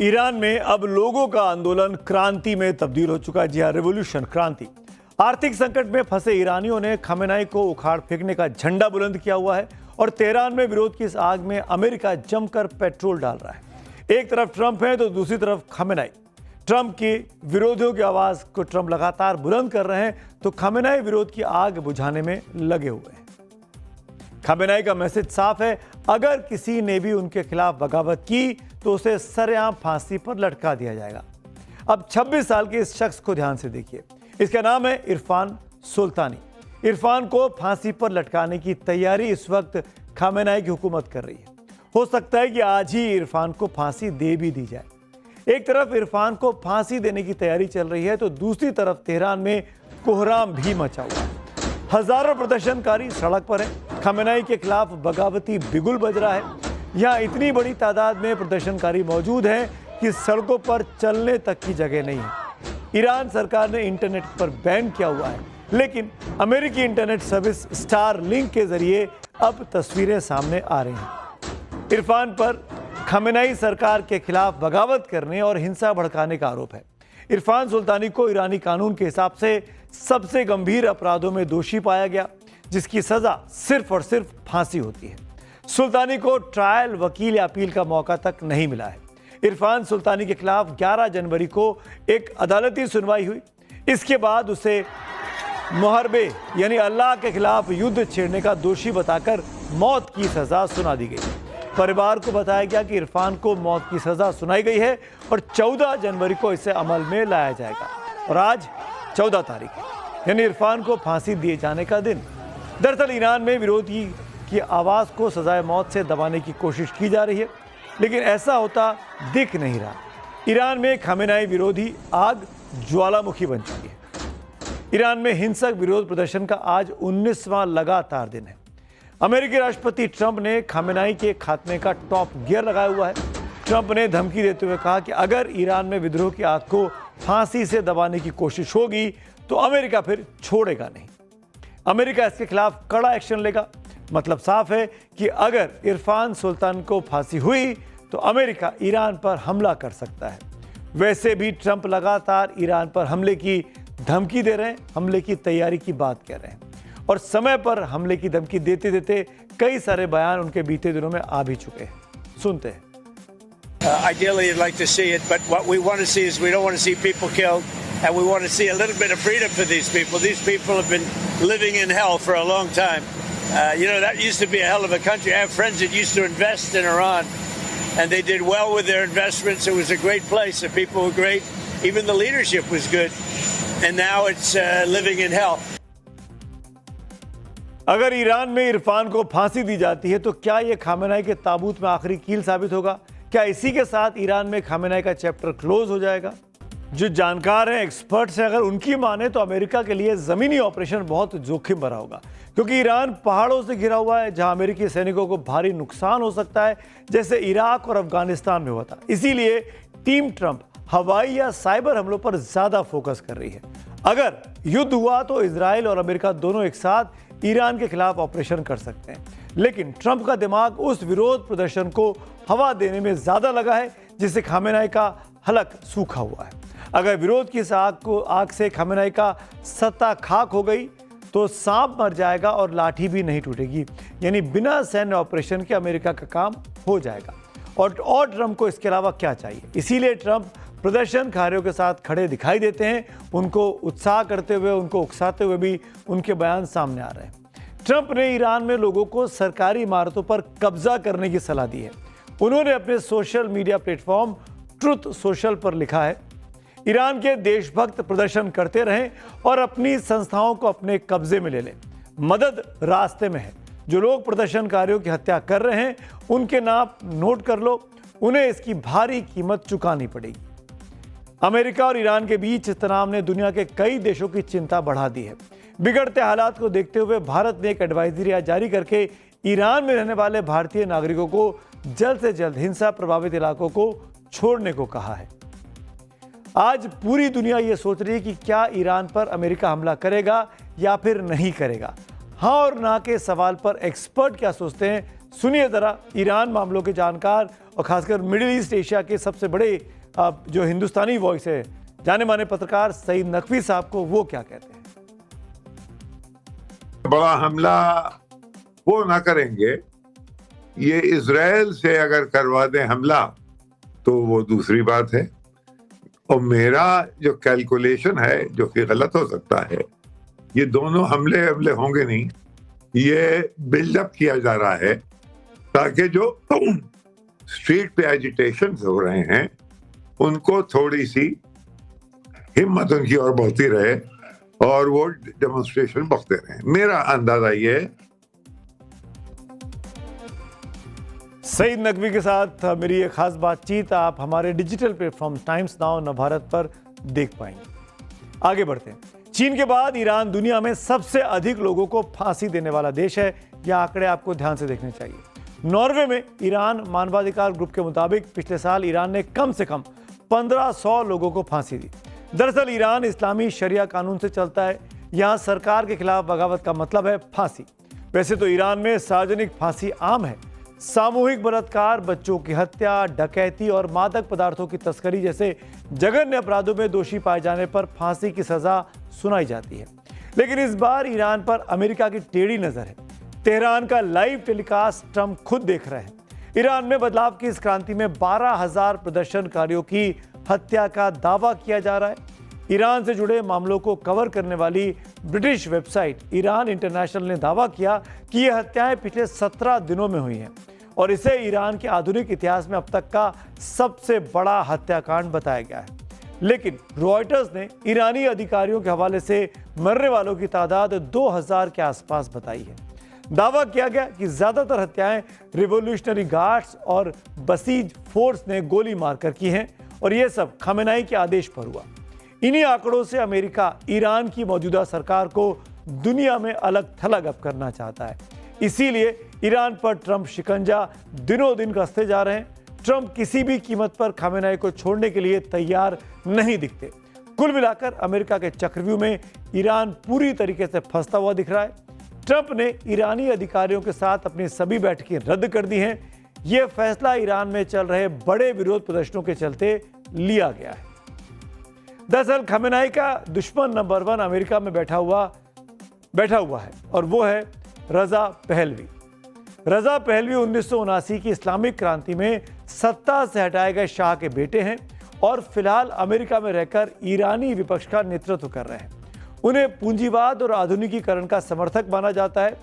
Iran में अब लोगों का आंदोलन क्रांति में तब्दील हो चुका है। जी हाँ, रेवोल्यूशन, क्रांति। आर्थिक संकट में फंसे ईरानियों ने खमेनाई को उखाड़ फेंकने का झंडा बुलंद किया हुआ है और तेहरान में विरोध की इस आग में अमेरिका जमकर पेट्रोल डाल रहा है। एक तरफ ट्रंप है तो दूसरी तरफ खमेनाई। ट्रंप की विरोधियों की आवाज को ट्रंप लगातार बुलंद कर रहे हैं तो खमेनाई विरोध की आग बुझाने में लगे हुए हैं। खमेनाई का मैसेज साफ है, अगर किसी ने भी उनके खिलाफ बगावत की तो उसे सरेआम फांसी पर लटका दिया जाएगा। अब 26 साल के इस शख्स को ध्यान से देखिए। इसका नाम है इरफान सुल्तानी। इरफान को फांसी पर लटकाने की तैयारी इस वक्त खमेनाई की हुकूमत कर रही है। हो सकता है कि आज ही इरफान को फांसी दे भी दी जाए। एक तरफ इरफान को फांसी देने की तैयारी चल रही है तो दूसरी तरफ तेहरान में कोहराम भी मचा हुआ है। हजारों प्रदर्शनकारी सड़क पर हैं। खमेनाई के खिलाफ बगावती बिगुल बज रहा है। यहाँ इतनी बड़ी तादाद में प्रदर्शनकारी मौजूद हैं कि सड़कों पर चलने तक की जगह नहीं है। ईरान सरकार ने इंटरनेट पर बैन किया हुआ है, लेकिन अमेरिकी इंटरनेट सर्विस स्टार लिंक के जरिए अब तस्वीरें सामने आ रही हैं। इरफान पर खमेनाई सरकार के खिलाफ बगावत करने और हिंसा भड़काने का आरोप है। इरफान सुल्तानी को ईरानी कानून के हिसाब से सबसे गंभीर अपराधों में दोषी पाया गया, जिसकी सजा सिर्फ और सिर्फ फांसी होती है। सुल्तानी को ट्रायल, वकील या अपील का मौका तक नहीं मिला है। इरफान सुल्तानी के खिलाफ 11 जनवरी को एक अदालती सुनवाई हुई। इसके बाद उसे मुहरबे यानी अल्लाह के खिलाफ युद्ध छेड़ने का दोषी बताकर मौत की सजा सुना दी गई। परिवार को बताया गया कि इरफान को मौत की सजा सुनाई गई है और 14 जनवरी को इसे अमल में लाया जाएगा। और आज 14 तारीख है, यानी इरफान को फांसी दिए जाने का दिन। दरअसल ईरान में विरोधी की आवाज़ को सजाए मौत से दबाने की कोशिश की जा रही है, लेकिन ऐसा होता दिख नहीं रहा। ईरान में खमेनाई विरोधी आग ज्वालामुखी बन चुकी है। ईरान में हिंसक विरोध प्रदर्शन का आज 19वां लगातार दिन है। अमेरिकी राष्ट्रपति ट्रंप ने खमेनाई के खात्मे का टॉप गियर लगाया हुआ है। ट्रंप ने धमकी देते हुए कहा कि अगर ईरान में विद्रोह की आग को फांसी से दबाने की कोशिश होगी तो अमेरिका फिर छोड़ेगा नहीं। अमेरिका इसके खिलाफ कड़ा एक्शन लेगा। मतलब साफ है कि अगर इरफान सुल्तान को फांसी हुई तो अमेरिका ईरान पर हमला कर सकता है। वैसे भी ट्रंप लगातार ईरान पर हमले की धमकी दे रहे हैं, हमले की तैयारी की बात कर रहे हैं और समय पर हमले की धमकी देते देते कई सारे बयान उनके बीते दिनों में आ भी चुके हैं। सुनते हैं। Ideally, you'd like to see it, but what we want to see is we don't want to see people killed, and we want to see a little bit of freedom for these people. These people have been living in hell for a long time. That used to be a hell of a country. I have friends that used to invest in Iran, and they did well with their investments. It was a great place. The people were great. Even the leadership was good. And now it's living in hell. अगर Iran में इरफान को फांसी दी जाती है तो क्या यह खमेनाई के ताबूत में आखिरी कील साबित होगा? क्या इसी के साथ ईरान में खमेनाई का चैप्टर क्लोज हो जाएगा? जो जानकार हैं, एक्सपर्ट्स हैं, अगर उनकी माने तो अमेरिका के लिए जमीनी ऑपरेशन बहुत जोखिम भरा होगा, क्योंकि ईरान पहाड़ों से घिरा हुआ है जहां अमेरिकी सैनिकों को भारी नुकसान हो सकता है, जैसे इराक और अफगानिस्तान में हुआ था। इसीलिए टीम ट्रंप हवाई या साइबर हमलों पर ज्यादा फोकस कर रही है। अगर युद्ध हुआ तो इजराइल और अमेरिका दोनों एक साथ ईरान के खिलाफ ऑपरेशन कर सकते हैं, लेकिन ट्रंप का दिमाग उस विरोध प्रदर्शन को हवा देने में ज्यादा लगा है जिससे खमेनाई का हलक सूखा हुआ है। अगर विरोध की इस आग से खमेनाई का सत्ता खाक हो गई तो सांप मर जाएगा और लाठी भी नहीं टूटेगी, यानी बिना सैन्य ऑपरेशन के अमेरिका का काम हो जाएगा। और ट्रंप को इसके अलावा क्या चाहिए? इसीलिए ट्रंप प्रदर्शनकारियों के साथ खड़े दिखाई देते हैं, उनको उत्साह करते हुए, उनको उकसाते हुए भी उनके बयान सामने आ रहे हैं। ट्रंप ने ईरान में लोगों को सरकारी इमारतों पर कब्जा करने की सलाह दी है। उन्होंने अपने social media platform truth social पर लिखा है, ईरान के देशभक्त प्रदर्शन करते रहें और अपनी संस्थाओं को अपने कब्जे में ले लें। मदद रास्ते में है। जो लोग प्रदर्शनकारियों की हत्या कर रहे हैं उनके नाम नोट कर लो, उन्हें इसकी भारी कीमत चुकानी पड़ेगी। अमेरिका और ईरान के बीच इस तनाव ने दुनिया के कई देशों की चिंता बढ़ा दी है। बिगड़ते हालात को देखते हुए भारत ने एक एडवाइजरी जारी करके ईरान में रहने वाले भारतीय नागरिकों को जल्द से जल्द हिंसा प्रभावित इलाकों को छोड़ने को कहा है। आज पूरी दुनिया ये सोच रही है कि क्या ईरान पर अमेरिका हमला करेगा या फिर नहीं करेगा। हाँ और ना के सवाल पर एक्सपर्ट क्या सोचते हैं, सुनिए जरा ईरान मामलों के जानकार और खासकर मिडिल ईस्ट एशिया के सबसे बड़े जो हिंदुस्तानी वॉइस है, जाने माने पत्रकार सईद नकवी साहब को, वो क्या कहते हैं। बड़ा हमला वो ना करेंगे, ये इजराइल से अगर करवा दें हमला तो वो दूसरी बात है। और मेरा जो कैलकुलेशन है, जो कि गलत हो सकता है, ये दोनों हमले होंगे नहीं, ये बिल्डअप किया जा रहा है ताकि जो स्ट्रीट पे एजिटेशन हो रहे हैं उनको थोड़ी सी हिम्मत उनकी और बढ़ती रहे और वो डेमोन्स्ट्रेशन बढ़ते रहे। मेरा अंदाजा ये है। सईद नकवी के साथ मेरी ये खास बातचीत आप हमारे digital platform times now Navbharat पर देख पाएंगे। आगे बढ़ते हैं। चीन के बाद ईरान दुनिया में सबसे अधिक लोगों को फांसी देने वाला देश है। ये आंकड़े आपको ध्यान से देखने चाहिए। नॉर्वे में ईरान मानवाधिकार ग्रुप के मुताबिक पिछले साल ईरान ने कम से कम 1500 लोगों को फांसी दी। दरअसल ईरान इस्लामी शरिया कानून से चलता है। यहाँ सरकार के खिलाफ बगावत का मतलब है फांसी। वैसे तो ईरान में सार्वजनिक फांसी आम है। सामूहिक बलात्कार, बच्चों की हत्या, डकैती और मादक पदार्थों की तस्करी जैसे जघन्य अपराधों में दोषी पाए जाने पर फांसी की सजा सुनाई जाती है। लेकिन इस बार ईरान पर अमेरिका की टेढ़ी नजर है। तेहरान का लाइव टेलीकास्ट ट्रंप खुद देख रहे हैं। ईरान में बदलाव की इस क्रांति में 12,000 प्रदर्शनकारियों की हत्या का दावा किया जा रहा है। ईरान से जुड़े मामलों को कवर करने वाली ब्रिटिश वेबसाइट ईरान इंटरनेशनल ने दावा किया कि ये हत्याएं पिछले 17 दिनों में हुई हैं और इसे ईरान के आधुनिक इतिहास में अब तक का सबसे बड़ा हत्याकांड बताया गया है। लेकिन रॉयटर्स ने ईरानी अधिकारियों के हवाले से मरने वालों की तादाद 2000 के आसपास बताई है। दावा किया गया कि ज्यादातर हत्याएं रिवॉल्यूशनरी गार्ड्स और बसीज फोर्स ने गोली मारकर की हैं और यह सब खमेनाई के आदेश पर हुआ। इन्हीं आंकड़ों से अमेरिका ईरान की मौजूदा सरकार को दुनिया में अलग थलग अब करना चाहता है। इसीलिए ईरान पर ट्रंप शिकंजा दिनों दिन कसते जा रहे हैं। ट्रंप किसी भी कीमत पर खमेनाई को छोड़ने के लिए तैयार नहीं दिखते। कुल मिलाकर अमेरिका के चक्रव्यूह में ईरान पूरी तरीके से फंसता हुआ दिख रहा है। ट्रंप ने ईरानी अधिकारियों के साथ अपनी सभी बैठकें रद्द कर दी हैं। यह फैसला ईरान में चल रहे बड़े विरोध प्रदर्शनों के चलते लिया गया है। दरअसल खमेनाई का दुश्मन नंबर 1 अमेरिका में बैठा हुआ है और वो है रजा पहलवी। रजा पहलवी 1979 की इस्लामिक क्रांति में सत्ता से हटाए गए शाह के बेटे हैं और फिलहाल अमेरिका में रहकर ईरानी विपक्ष का नेतृत्व कर रहे हैं। उन्हें पूंजीवाद और आधुनिकीकरण का समर्थक माना जाता है,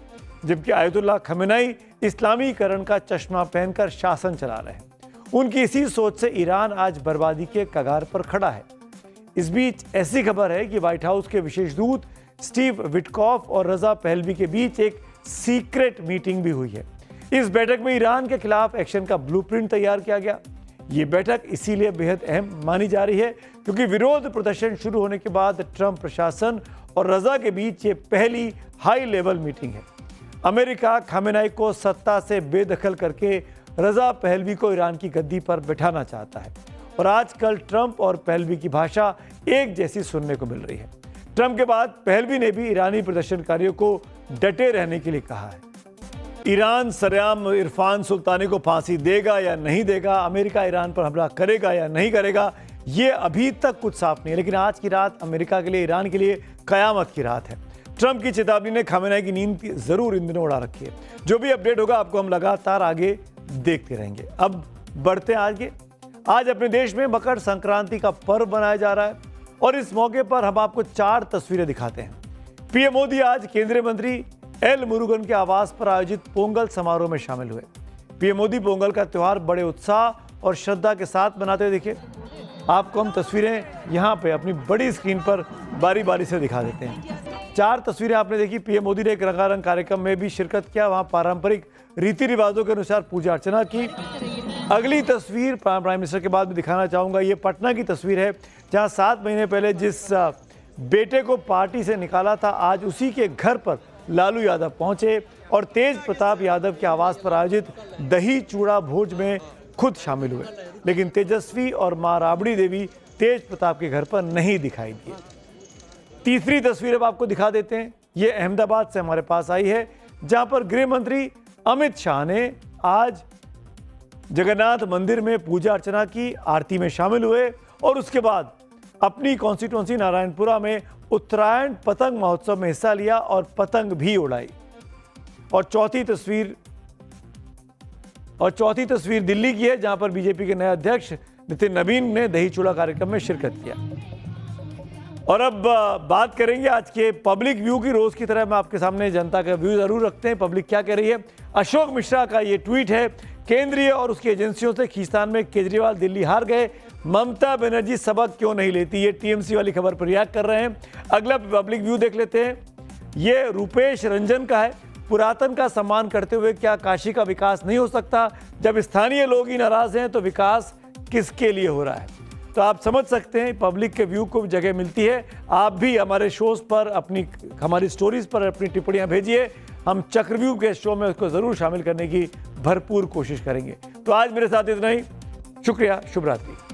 जबकि आयतुल्लाह खमेनाई इस्लामीकरण का चश्मा पहनकर शासन चला रहे हैं। उनकी इसी सोच से ईरान आज बर्बादी के कगार पर खड़ा है। इस बीच ऐसी खबर है कि व्हाइट हाउस के विशेष दूत स्टीव विटकॉफ और रजा पहलवी के बीच एक सीक्रेट मीटिंग भी हुई है। इस बैठक में ईरान के खिलाफ एक्शन का ब्लूप्रिंट तैयार किया गया। ये बैठक इसीलिए बेहद अहम मानी जा रही है क्योंकि विरोध प्रदर्शन शुरू होने के बाद ट्रंप प्रशासन और रजा के बीच ये पहली हाई लेवल मीटिंग है। अमेरिका खमेनाई को सत्ता से बेदखल करके रजा पहलवी को ईरान की गद्दी पर बैठाना चाहता है और आजकल ट्रंप और पहलवी की भाषा एक जैसी सुनने को मिल रही है। ट्रंप के बाद पहलवी ने भी ईरानी प्रदर्शनकारियों को डटे रहने के लिए कहा है। ईरान सरेआम इरफान सुल्तानी को फांसी देगा या नहीं देगा, अमेरिका ईरान पर हमला करेगा या नहीं करेगा, ये अभी तक कुछ साफ नहीं है। लेकिन आज की रात अमेरिका के लिए, ईरान के लिए कयामत की रात है। ट्रंप की चेतावनी ने खमेनाई की नींद जरूर इन दिनों उड़ा रखी है। जो भी अपडेट होगा आपको हम लगातार आगे देखते रहेंगे। अब बढ़ते हैं आगे। आज अपने देश में मकर संक्रांति का पर्व मनाया जा रहा है और इस मौके पर हम आपको 4 तस्वीरें दिखाते हैं। पीएम मोदी आज केंद्रीय मंत्री एल मुरुगन के आवास पर आयोजित पोंगल समारोह में शामिल हुए। पीएम मोदी पोंगल का त्योहार बड़े उत्साह और श्रद्धा के साथ मनाते हुए दिखे। आपको हम तस्वीरें यहाँ पे अपनी बड़ी स्क्रीन पर बारी बारी से दिखा देते हैं। 4 तस्वीरें आपने देखी। पीएम मोदी ने एक रंगारंग कार्यक्रम में भी शिरकत किया, वहाँ पारंपरिक रीति रिवाजों के अनुसार पूजा अर्चना की। अगली तस्वीर प्राइम मिनिस्टर के बाद में दिखाना चाहूँगा। ये पटना की तस्वीर है जहाँ 7 महीने पहले जिस बेटे को पार्टी से निकाला था, आज उसी के घर पर लालू यादव पहुंचे और तेज प्रताप यादव के आवास पर आयोजित दही चूड़ा भोज में खुद शामिल हुए। लेकिन तेजस्वी और मां राबड़ी देवी तेज प्रताप के घर पर नहीं दिखाई दिए। तीसरी तस्वीर अब आपको दिखा देते हैं। ये अहमदाबाद से हमारे पास आई है, जहां पर गृह मंत्री अमित शाह ने आज जगन्नाथ मंदिर में पूजा अर्चना की, आरती में शामिल हुए और उसके बाद अपनी कॉन्स्टिट्यूंसी नारायणपुरा में उत्तरायण पतंग महोत्सव में हिस्सा लिया और पतंग भी उड़ाई। और चौथी तस्वीर दिल्ली की है, जहां पर बीजेपी के नए अध्यक्ष नितिन नवीन ने दही चूड़ा कार्यक्रम में शिरकत किया। और अब बात करेंगे आज के पब्लिक व्यू की। रोज की तरह मैं आपके सामने जनता का व्यू जरूर रखते हैं, पब्लिक क्या कह रही है। अशोक मिश्रा का ये ट्वीट है, केंद्रीय और उसकी एजेंसियों से खींचतान में केजरीवाल दिल्ली हार गए, ममता बनर्जी सबक क्यों नहीं लेती। ये टीएमसी वाली खबर पर रिएक्ट कर रहे हैं। अगला पब्लिक व्यू देख लेते हैं, ये रूपेश रंजन का है। पुरातन का सम्मान करते हुए क्या काशी का विकास नहीं हो सकता? जब स्थानीय लोग ही नाराज हैं तो विकास किसके लिए हो रहा है? तो आप समझ सकते हैं पब्लिक के व्यू को जगह मिलती है। आप भी हमारे शोज पर हमारी स्टोरीज पर अपनी टिप्पणियां भेजिए, हम चक्रव्यूह के शो में उसको जरूर शामिल करने की भरपूर कोशिश करेंगे। तो आज मेरे साथ इतना ही, शुक्रिया, शुभ रात्रि।